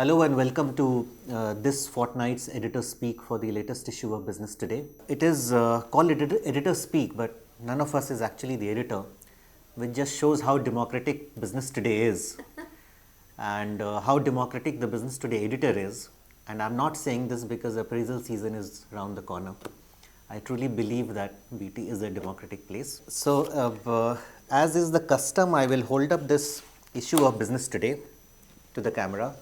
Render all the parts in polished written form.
Hello and welcome to this fortnight's Editor Speak for the latest issue of Business Today. It is called Editor Speak, but none of us is actually the editor, which just shows how democratic Business Today is and how democratic the Business Today editor is. And I'm not saying this because appraisal season is around the corner. I truly believe that BT is a democratic place. So, as is the custom, I will hold up this issue of Business Today to the camera.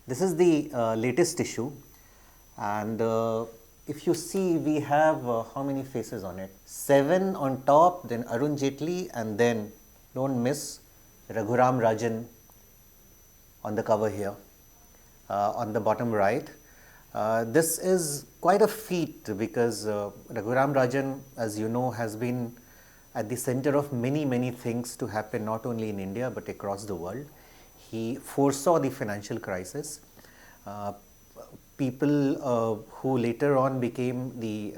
This is the latest issue, and if you see, we have how many faces on it? 7 on top, then Arun Jaitley, and then don't miss Raghuram Rajan on the cover here, on the bottom right. This is quite a feat because Raghuram Rajan, as you know, has been at the center of many things to happen not only in India but across the world. He foresaw the financial crisis. People who later on became the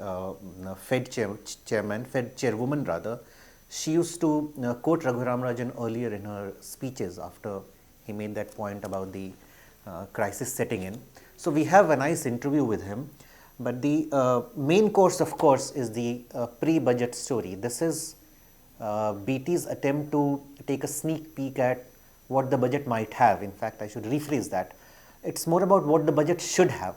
Fed chairwoman rather, she used to quote Raghuram Rajan earlier in her speeches after he made that point about the crisis setting in. So we have a nice interview with him, but the main course, of course, is the pre-budget story. This is BT's attempt to take a sneak peek at what the budget might have. In fact, I should rephrase that. It's more about what the budget should have.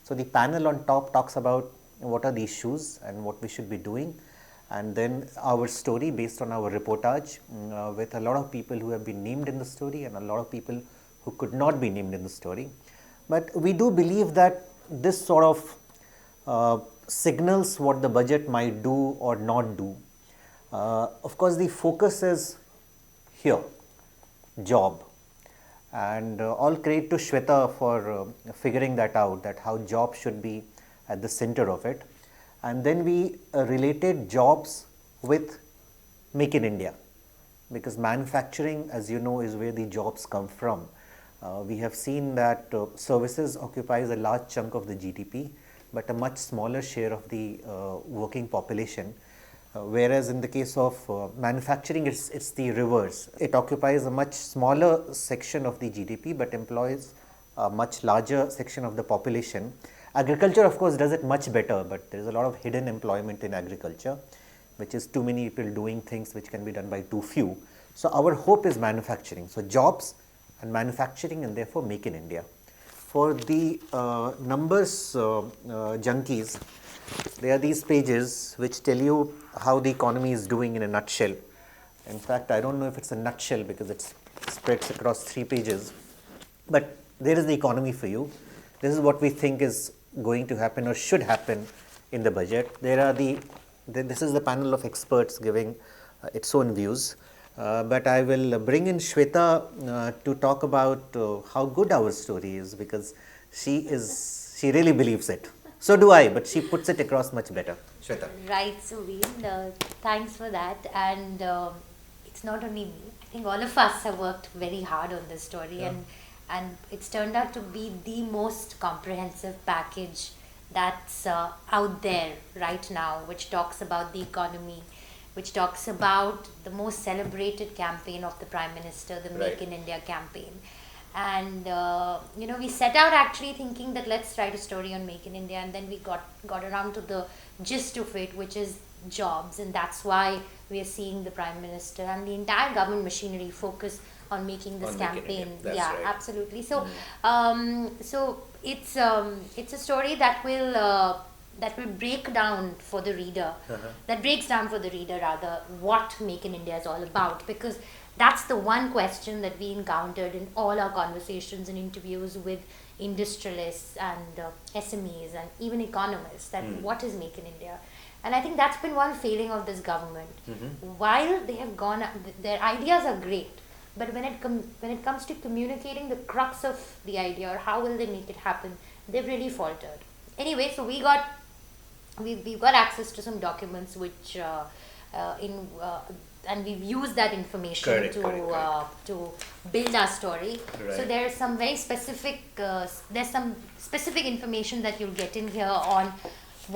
So the panel on top talks about what are the issues and what we should be doing, and then our story based on our reportage with a lot of people who have been named in the story and a lot of people who could not be named in the story. But we do believe that this sort of signals what the budget might do or not do. Of course, the focus is here. Job, and all credit to Shweta for figuring that out, that how job should be at the center of it. And then we related jobs with Make in India, because manufacturing, as you know, is where the jobs come from. We have seen that services occupies a large chunk of the GDP, but a much smaller share of the working population. Whereas in the case of manufacturing, it's the reverse. It occupies a much smaller section of the GDP but employs a much larger section of the population. Agriculture, of course, does it much better, but there is a lot of hidden employment in agriculture, which is too many people doing things which can be done by too few. So our hope is manufacturing. So jobs and manufacturing, and therefore Make in India. For the numbers junkies, there are these pages which tell you how the economy is doing in a nutshell. In fact, I don't know if it's a nutshell because it spreads across 3 pages, but there is the economy for you. This is what we think is going to happen or should happen in the budget. This is the panel of experts giving its own views, but I will bring in Shweta to talk about how good our story is, because she really believes it. So do I, but she puts it across much better. Shweta. Right, Suveen. Thanks for that. And it's not only me. I think all of us have worked very hard on this story, and it's turned out to be the most comprehensive package that's out there right now, which talks about the economy, which talks about the most celebrated campaign of the Prime Minister, the Make in India campaign. And we set out actually thinking that let's write a story on Make in India, and then we got around to the gist of it, which is jobs, and that's why we are seeing the Prime Minister and the entire government machinery focus on making this campaign. Yeah, right. Absolutely. So, so it's a story that will break down for the reader, that breaks down for the reader rather what Make in India is all about, because that's the one question that we encountered in all our conversations and interviews with industrialists and SMEs and even economists, that what is Make in India? And I think that's been one failing of this government. While they have gone, their ideas are great, but when it comes to communicating the crux of the idea or how will they make it happen, they've really faltered. Anyway, so we've got access to some documents which and we've used that information to build our story. Right. So there's some very specific specific information that you'll get in here on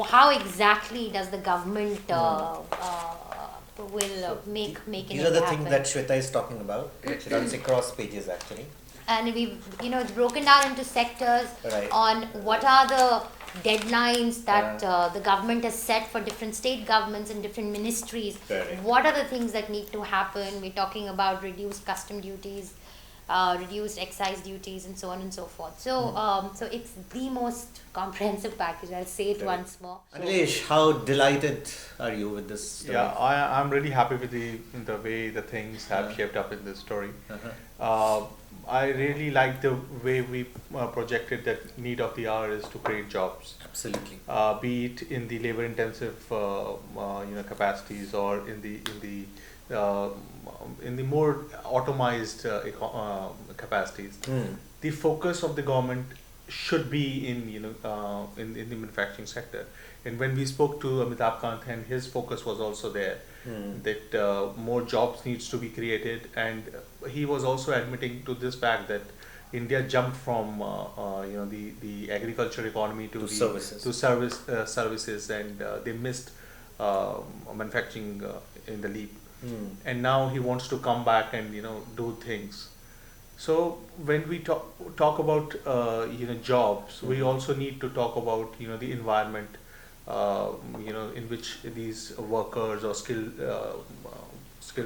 how exactly does the government will make India happen. These are the things that Shweta is talking about, which runs across pages actually. And we've, it's broken down into sectors Right. on what are the deadlines that the government has set for different state governments and different ministries. Correct. What are the things that need to happen? We're talking about reduced custom duties, reduced excise duties, and so on and so forth. So, so it's the most comprehensive package. I'll say it Correct. once more. Anilesh, how delighted are you with this story? Yeah, I'm really happy with the way the things have shaped up in this story. I really like the way we projected that need of the hour is to create jobs. Absolutely. Be it in the labor-intensive capacities, or in the more automized capacities. The focus of the government should be in in the manufacturing sector. And when we spoke to Amitabh Kant, and his focus was also there, that more jobs needs to be created, and he was also admitting to this fact that India jumped from the agriculture economy to services, and they missed manufacturing in the leap. And now he wants to come back and do things. So when we talk about jobs, we also need to talk about the environment in which these workers or skilled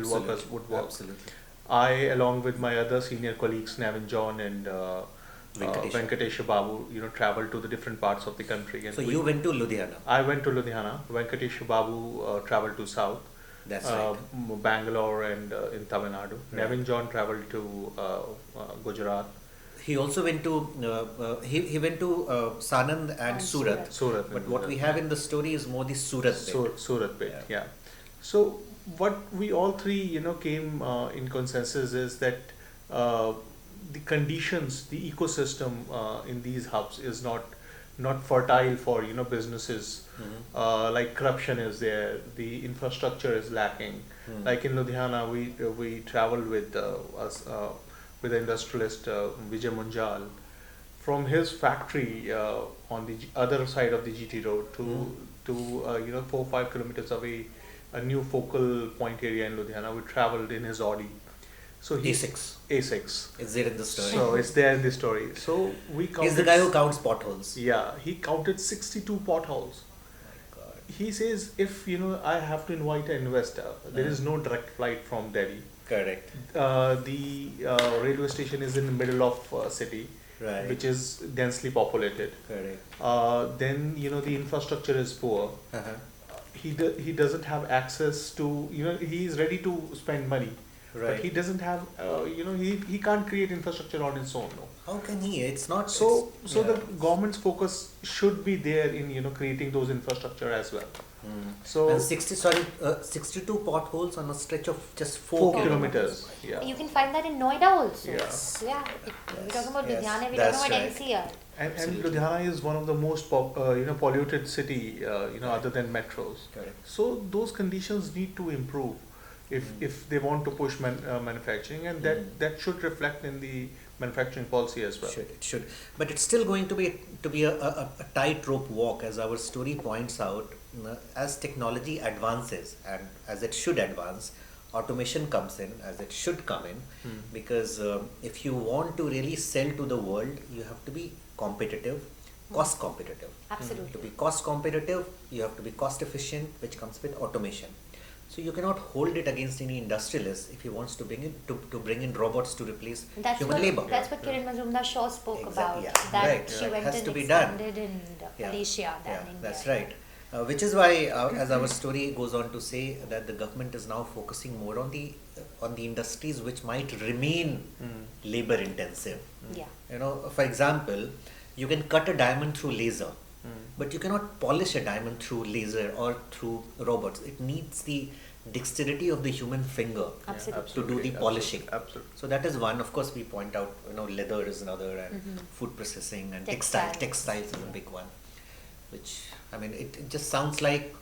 workers would work. Absolutely. I, along with my other senior colleagues, Navin John and Venkatesha Babu, traveled to the different parts of the country. And So you went to Ludhiana. I went to Ludhiana. Venkatesha Babu traveled to South. That's right. Bangalore and in Tamil Nadu. Right. Navin John traveled to Gujarat. He also went to he went to Sanand and Surat. Surat. But what we have in the story is more the Surat bit. Surat bit, yeah. So what we all three came in consensus is that the conditions, the ecosystem in these hubs is not fertile for businesses. Like corruption is there, the infrastructure is lacking. Like in Ludhiana, we traveled with the industrialist Vijay Munjal. From his factory on the other side of the GT road to 4-5 kilometers away, a new focal point area in Ludhiana, we traveled in his Audi. So A6. A6. It's there in the story. So it's there in the story. So we counted. He's the guy who counts potholes. Yeah, he counted 62 potholes. My God. He says, if I have to invite an investor, there is no direct flight from Delhi. Correct. The railway station is in the middle of city, Right. which is densely populated. Correct. Then the infrastructure is poor. He doesn't have access to he is ready to spend money. Right. But he doesn't have, he can't create infrastructure on his own. No. How can he? It's not So yeah. the government's focus should be there in creating those infrastructure as well. So And 62 potholes on a stretch of just 4 4 kilometers. Yeah. You can find that in Noida also. Yes. Yeah. We're talking about Yes. Ludhiana, we're That's talking about right. NCR. And Absolutely. Ludhiana is one of the most polluted city, other than metros. Correct. So those conditions need to improve if they want to push manufacturing, and that should reflect in the manufacturing policy as well. It should. But it's still going to be a tightrope walk, as our story points out. As technology advances, and as it should advance, automation comes in, as it should come in, because if you want to really sell to the world, you have to be competitive, cost competitive. Absolutely. To be cost competitive, you have to be cost efficient, which comes with automation. So you cannot hold it against any industrialist if he wants to bring in robots to replace human labor. That's what Kiran Mazumdar-Shaw spoke about. Yeah. That Right. she It went has and to be done. expanded in Yeah. Malaysia than Yeah, India. that's right. Which is why, as our story goes on to say, that the government is now focusing more on the industries which might remain labor intensive. Yeah. For example, you can cut a diamond through laser, but you cannot polish a diamond through laser or through robots. It needs the dexterity of the human finger Absolutely. to do the polishing. Absolutely. So that is one. Of course, we point out, leather is another, and food processing and textiles is a big one. Which, I mean, it just sounds like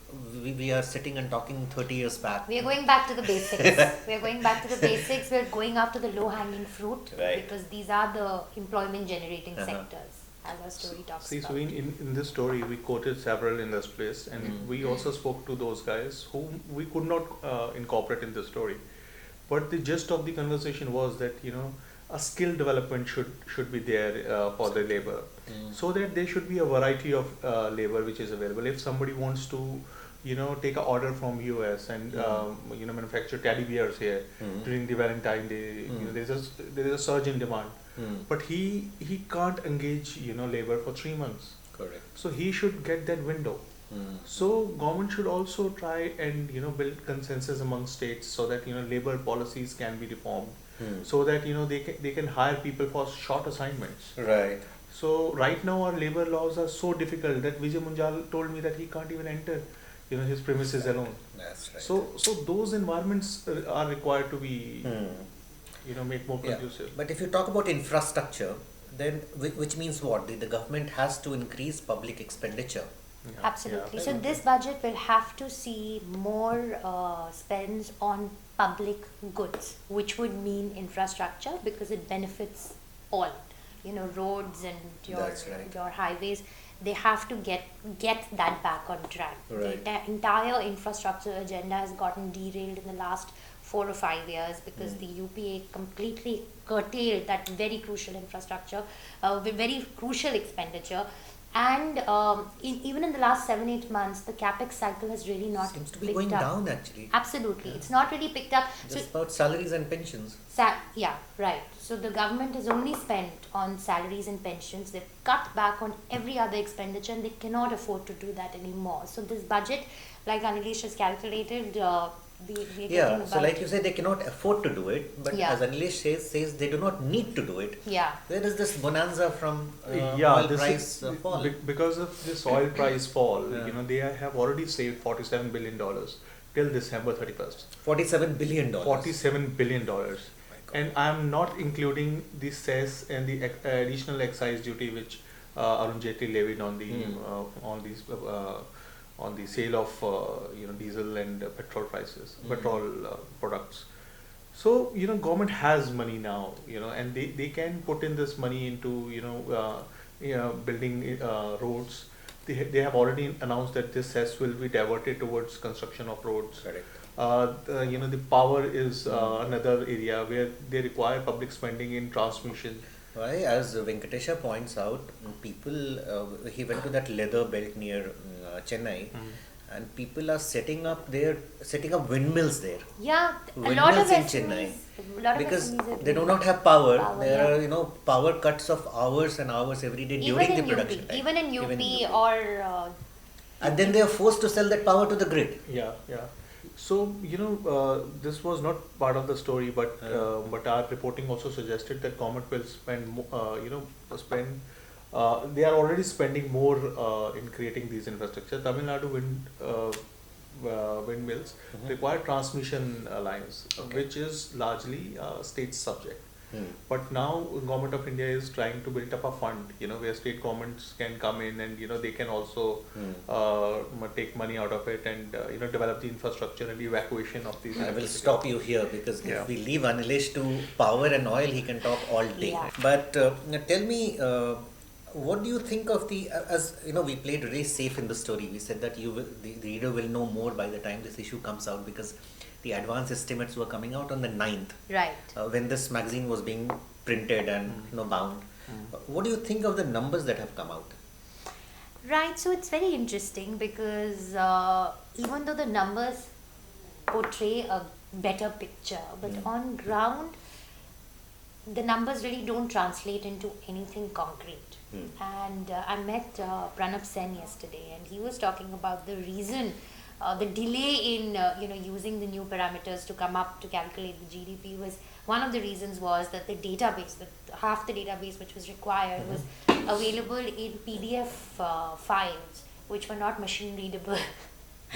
we are sitting and talking 30 years back. We are going back to the basics. We are going back to the basics. We are going after the low-hanging fruit, Right. because these are the employment-generating sectors, as our story talks See, about. so in this story, we quoted several industrialists, and we also spoke to those guys whom we could not incorporate in the story. But the gist of the conversation was that, a skill development should be there for the labor, so that there should be a variety of labor which is available. If somebody wants to, take an order from US and manufacture teddy bears here during the Valentine Day, there is a surge in demand, but he can't engage labor for 3 months. Correct. So he should get that window. So government should also try and build consensus among states, so that labor policies can be reformed, so that they can hire people for short assignments. Right. So right now our labor laws are so difficult that Vijay Munjal told me that he can't even enter his premises alone. That's right. So those environments are required to be made more conducive. But if you talk about infrastructure, then which means what? The government has to increase public expenditure. Absolutely. So this budget will have to see more spends on public goods, which would mean infrastructure, because it benefits all. Roads and your highways, they have to get that back on track. Right. The entire infrastructure agenda has gotten derailed in the last 4 or 5 years, because the UPA completely curtailed that very crucial infrastructure, very crucial expenditure. And even in the last 7-8 months, the capex cycle has really not Seems to be picked going up. down actually. Absolutely, it's not really picked up. Just about salaries and pensions. Yeah, right. So the government has only spent on salaries and pensions. They've cut back on every other expenditure, and they cannot afford to do that anymore. So this budget, like Anilesh has calculated, So like you say, they cannot afford to do it, but as Anilesh says they do not need to do it. Yeah. Where is this bonanza from oil price fall? Because of this oil price fall, they have already saved $47 billion till December 31st. $47 billion. $47 billion. And I'm not including the cess and the additional excise duty which Arun Jaitley levied on the on the sale of diesel and petrol prices, petrol products. So government has money now, and they can put in this money into building roads. They have already announced that this cess will be diverted towards construction of roads. Correct. The power is another area where they require public spending in transmission. Why, as Venkatesha points out, people, he went to that leather belt near Chennai, and people are setting up windmills there. Yeah, Windmills a lot of in SMEs, Chennai, because they do not have power. There are power cuts of hours and hours every day during the production time. Even in UP or and then they are forced to sell that power to the grid. Yeah. So this was not part of the story, but our reporting also suggested that government will spend they are already spending more in creating these infrastructure. Tamil Nadu windmills require transmission lines, which is largely state subject. But now Government of India is trying to build up a fund, where state governments can come in and they can also take money out of it and develop the infrastructure and the evacuation of these. I will stop you here, because if we leave Anilesh to power and oil, he can talk all day. Yeah. But tell me, what do you think of as we played very safe in the story. We said that the reader will know more by the time this issue comes out, because the advance estimates were coming out on the 9th. right. When this magazine was being printed and bound. What do you think of the numbers that have come out? Right, so it's very interesting, because even though the numbers portray a better picture, but on ground, the numbers really don't translate into anything concrete. And I met Pranav Sen yesterday, and he was talking about the reason, the delay in using the new parameters to come up to calculate the GDP was one of the reasons was that the database, half the database which was required was available in PDF files, which were not machine readable.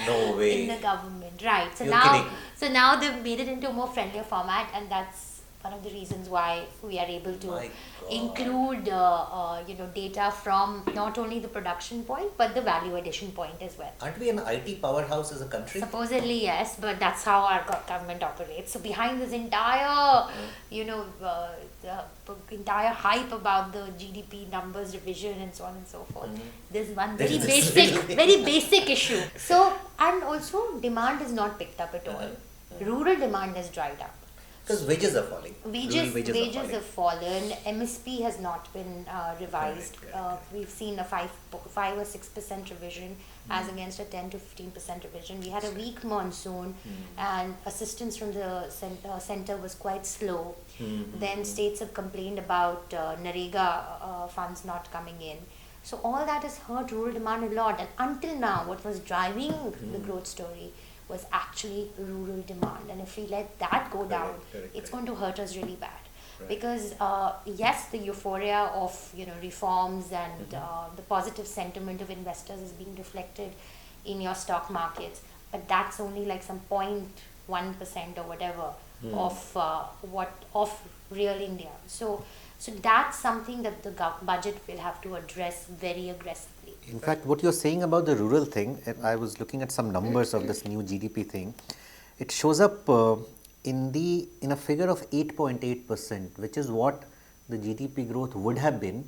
No way. In the government, right? So You're kidding. now they've made it into a more friendlier format, and that's one of the reasons why we are able to include data from not only the production point but the value addition point as well. Aren't we an IT powerhouse as a country? Supposedly yes, but that's how our government operates. So behind this entire the entire hype about the GDP numbers revision and so on and so forth, there's one very basic issue. So, and also demand is not picked up at all. Rural demand has dried up. Because wages are falling. Wages, Rural wages have fallen. MSP has not been revised. Correct. We've seen a 5 or 6% revision as against a 10 to 15% revision. We had a weak monsoon, and assistance from the center was quite slow. Then states have complained about Narega funds not coming in. So all that has hurt rural demand a lot. And until now, what was driving the growth story was actually rural demand. And if we let that go down, it's going to hurt us really bad. Because yes, the euphoria of reforms and the positive sentiment of investors is being reflected in your stock markets, but that's only like some 0.1% or whatever of real India. So that's something that the budget will have to address very aggressively. In fact, what you're saying about the rural thing, I was looking at some numbers of this new GDP thing. It shows up in a figure of 8.8%, which is what the GDP growth would have been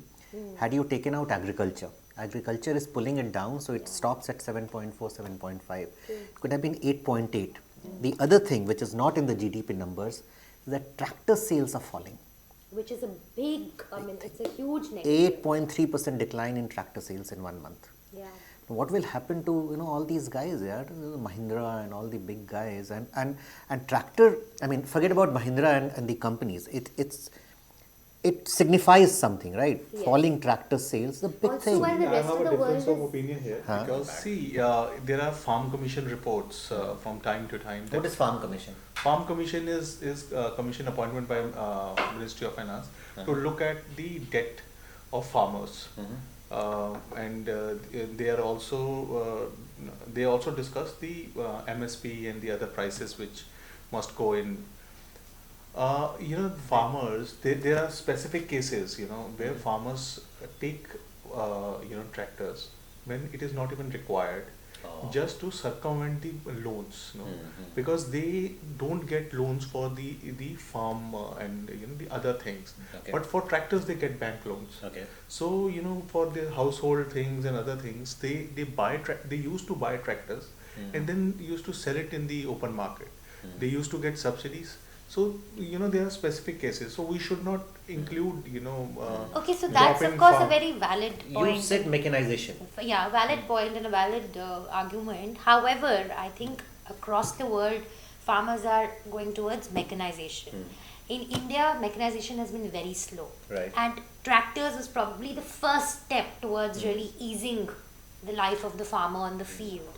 had you taken out agriculture. Agriculture is pulling it down, so it stops at 7.4, 7.5. It could have been 8.8. The other thing, which is not in the GDP numbers, is that tractor sales are falling. Which is a big, it's a huge negative. 8.3% decline in tractor sales in 1 month. Yeah. What will happen to all these guys, Mahindra and all the big guys and tractor? I mean, forget about Mahindra and the companies. It signifies something, right? Yes. Falling tractor sales, the big Also, thing. when the I rest have of a the world difference of is opinion here Huh? because see, there are farm commission reports from time to time. What is farm commission? Farm commission is commission appointment by Ministry of Finance to look at the debt of farmers, and they also discuss the MSP and the other prices which must go in. Farmers, there are specific cases, where farmers take, tractors when it is not even required, just to circumvent the loans, because they don't get loans for the farm and the other things. Okay. But for tractors, they get bank loans. Okay. So for the household things and other things, they used to buy tractors and then used to sell it in the open market. They used to get subsidies. So there are specific cases. So we should not include okay, so that's of course a very valid point. You said mechanization. Yeah, a valid point and a valid argument. However, I think across the world, farmers are going towards mechanization. In India, mechanization has been very slow. Right. And tractors was probably the first step towards really easing the life of the farmer on the field.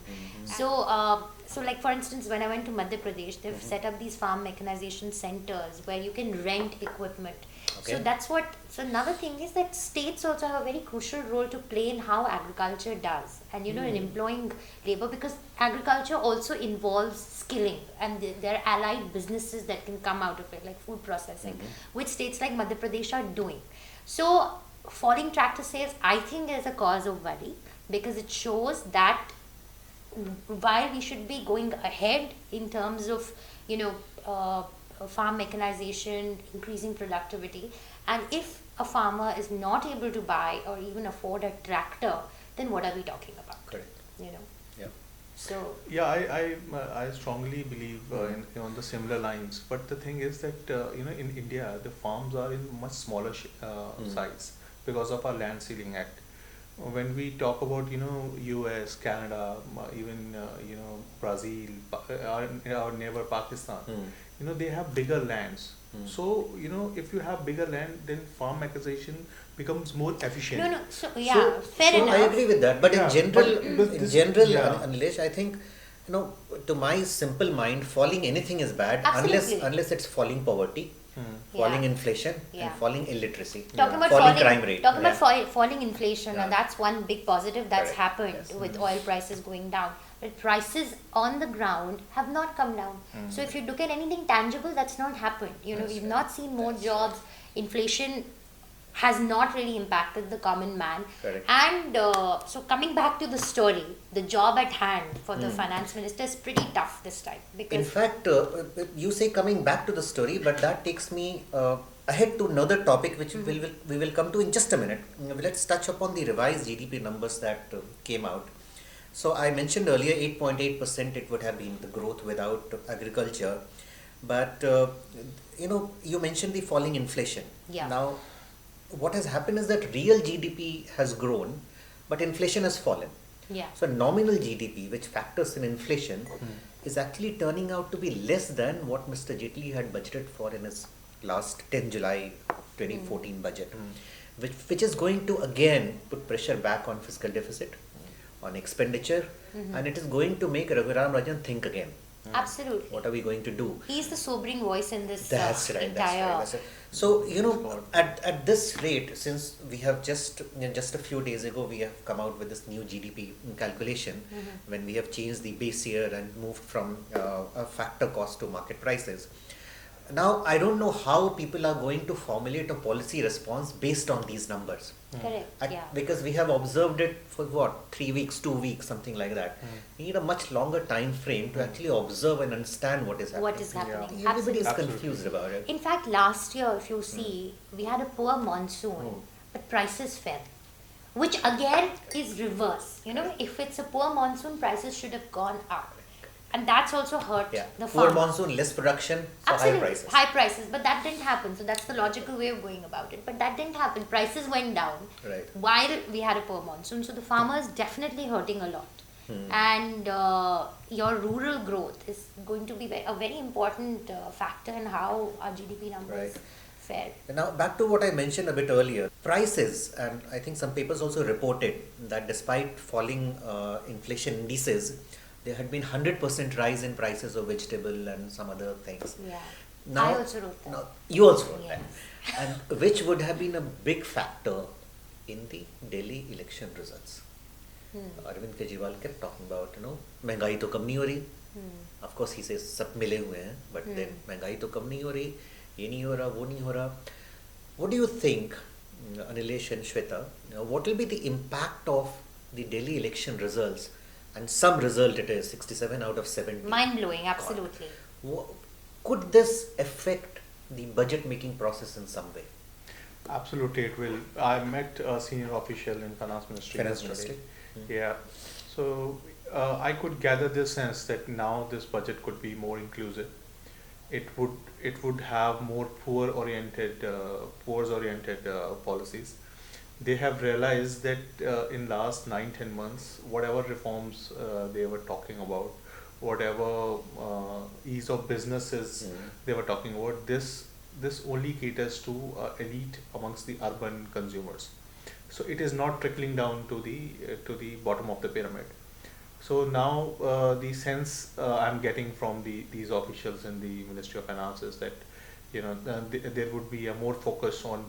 So like for instance, when I went to Madhya Pradesh, they've set up these farm mechanization centers where you can rent equipment. Okay. So another thing is that states also have a very crucial role to play in how agriculture does, and in employing labor, because agriculture also involves skilling, and there are allied businesses that can come out of it, like food processing, which states like Madhya Pradesh are doing. So falling tractor sales, I think, is a cause of worry, because it shows that while we should be going ahead in terms of farm mechanization, increasing productivity, and if a farmer is not able to buy or even afford a tractor, then what are we talking about? Correct. Yeah. So yeah, I strongly believe on the similar lines. But the thing is that in India the farms are in much smaller size because of our Land Ceiling Act. When we talk about US, Canada, even Brazil, our neighbor Pakistan, they have bigger lands. So if you have bigger land, then farm mechanization becomes more efficient. No. So fair enough. I agree with that. But in general, yeah. Anilesh, I think to my simple mind, falling anything is bad Absolutely. unless it's falling poverty. Falling inflation and falling illiteracy, talking about falling crime rate. Talking about falling inflation, and that's one big positive that's Correct. happened Yes. with oil prices going down. But prices on the ground have not come down. So if you look at anything tangible, that's not happened. We've not seen more jobs. Inflation has not really impacted the common man. Correct. And so coming back to the story, the job at hand for the finance minister is pretty tough this time. Because In fact, you say coming back to the story, but that takes me ahead to another topic which we will come to in just a minute. Let's touch upon the revised GDP numbers that came out. So I mentioned earlier 8.8% it would have been the growth without agriculture. But you mentioned the falling inflation. Yeah. Now, what has happened is that real GDP has grown, but inflation has fallen. Yeah. So nominal GDP, which factors in inflation, is actually turning out to be less than what Mr. Jaitley had budgeted for in his last 10 July 2014 budget, which is going to again put pressure back on fiscal deficit, on expenditure, and it is going to make Raghuram Rajan think again. Absolutely. What are we going to do? He's the sobering voice in this That's right. entire. That's right. So at this rate, since we have just a few days ago we have come out with this new GDP calculation, when we have changed the base year and moved from a factor cost to market prices. Now I don't know how people are going to formulate a policy response based on these numbers. Correct. Yeah. Because we have observed it for 3 weeks, 2 weeks, something like that. We need a much longer time frame to actually observe and understand what is happening. What is happening? Everybody is Absolutely. confused about it. In fact, last year, if you see, we had a poor monsoon, but prices fell, which again is reverse. If it's a poor monsoon, prices should have gone up. And that's also hurt the Poor farmer. monsoon, less production, so high prices. High prices, but that didn't happen. So that's the logical way of going about it. But that didn't happen. Prices went down while we had a poor monsoon. So the farmer is definitely hurting a lot. And your rural growth is going to be a very important factor in how our GDP numbers fare. Now back to what I mentioned a bit earlier. Prices, and I think some papers also reported that despite falling inflation indices, there had been 100% rise in prices of vegetable and some other things. Yeah. Now, I also wrote that. Now, you also wrote Yes. that. And which would have been a big factor in the Delhi election results. Arvind Kejriwal kept talking about, महंगाई तो कम नहीं हो रही. Of course, he says सब मिले हुए हैं, but then महंगाई तो कम नहीं हो रही, ये नहीं हो रहा, वो नहीं हो रहा. What do you think, Anilesh and Shweta, what will be the impact of the Delhi election results? And some result it is 67 out of 70. Mind blowing, absolutely. Could this affect the budget making process in some way? Absolutely, it will. I met a senior official in Finance Ministry yesterday. Yeah, so I could gather this sense that now this budget could be more inclusive. It would have more poor oriented policies. They have realized that in last 9-10 months, whatever reforms they were talking about, whatever ease of businesses they were talking about, this only caters to elite amongst the urban consumers. So it is not trickling down to the bottom of the pyramid. So now the sense I'm getting from these officials in the Ministry of Finance is that there would be a more focus on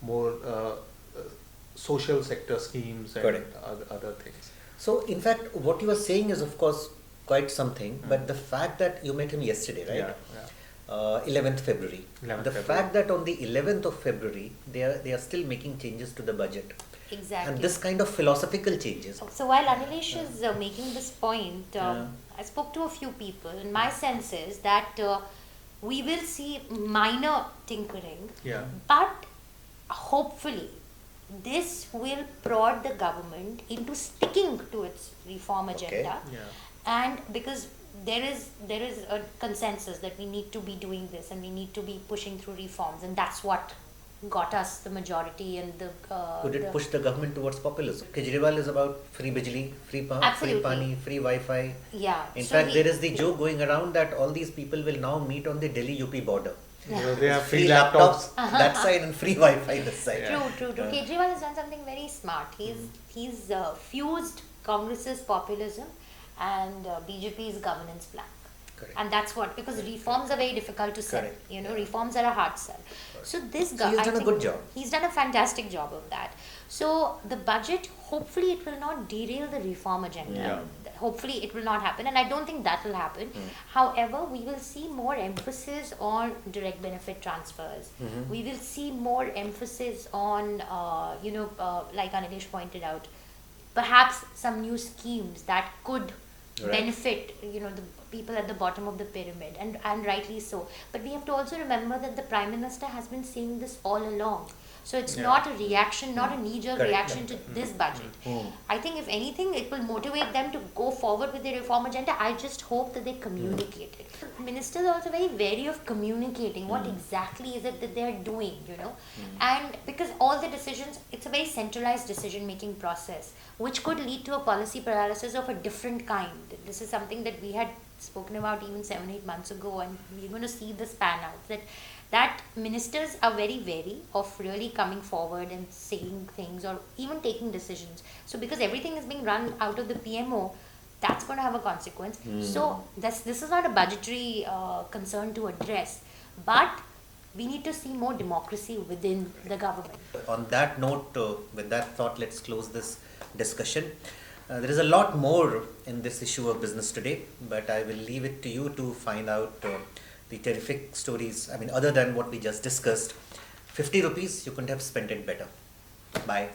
more social sector schemes and other things. So in fact what you are saying is of course quite something, but the fact that you met him yesterday, right? Yeah. 11th February. 11th The February. fact that on the 11th of February they are still making changes to the budget. Exactly. And this kind of philosophical changes. So while Anilesh is making this point, I spoke to a few people, and my sense is that we will see minor tinkering, but hopefully this will prod the government into sticking to its reform agenda. And because there is a consensus that we need to be doing this and we need to be pushing through reforms, and that's what got us the majority and the Could it push the government towards populism? Kejriwal is about free bijli, free pani, free Wi-Fi. Yeah. In fact, there is the joke going around that all these people will now meet on the Delhi-UP border. They have Free laptops that side and free Wi-Fi this side. True. Kejriwal has done something very smart. He's fused Congress's populism and BJP's governance plan. Correct. And that's what, because reforms are very difficult to sell. Reforms are a hard sell. So this guy, he's done a good job. He's done a fantastic job of that. So the budget, hopefully it will not derail the reform agenda. Hopefully it will not happen, and I don't think that will happen. However, we will see more emphasis on direct benefit transfers. We will see more emphasis on, like Anilesh pointed out, perhaps some new schemes that could benefit, the people at the bottom of the pyramid, and rightly so. But we have to also remember that the Prime Minister has been saying this all along. So it's Yeah. not a reaction, not a knee-jerk Correct. reaction to this budget. I think if anything, it will motivate them to go forward with their reform agenda. I just hope that they communicate it. Ministers are also very wary of communicating what exactly is it that they're doing, and because all the decisions, it's a very centralized decision-making process, which could lead to a policy paralysis of a different kind. This is something that we had spoken about even 7-8 months ago, and we're going to see this pan out, that ministers are very wary of really coming forward and saying things or even taking decisions. So because everything is being run out of the PMO, that's going to have a consequence. So this is not a budgetary concern to address, but we need to see more democracy within the government. On that note, with that thought, let's close this discussion. There is a lot more in this issue of business today, but I will leave it to you to find out the terrific stories. I mean, other than what we just discussed, 50 rupees, you couldn't have spent it better. Bye.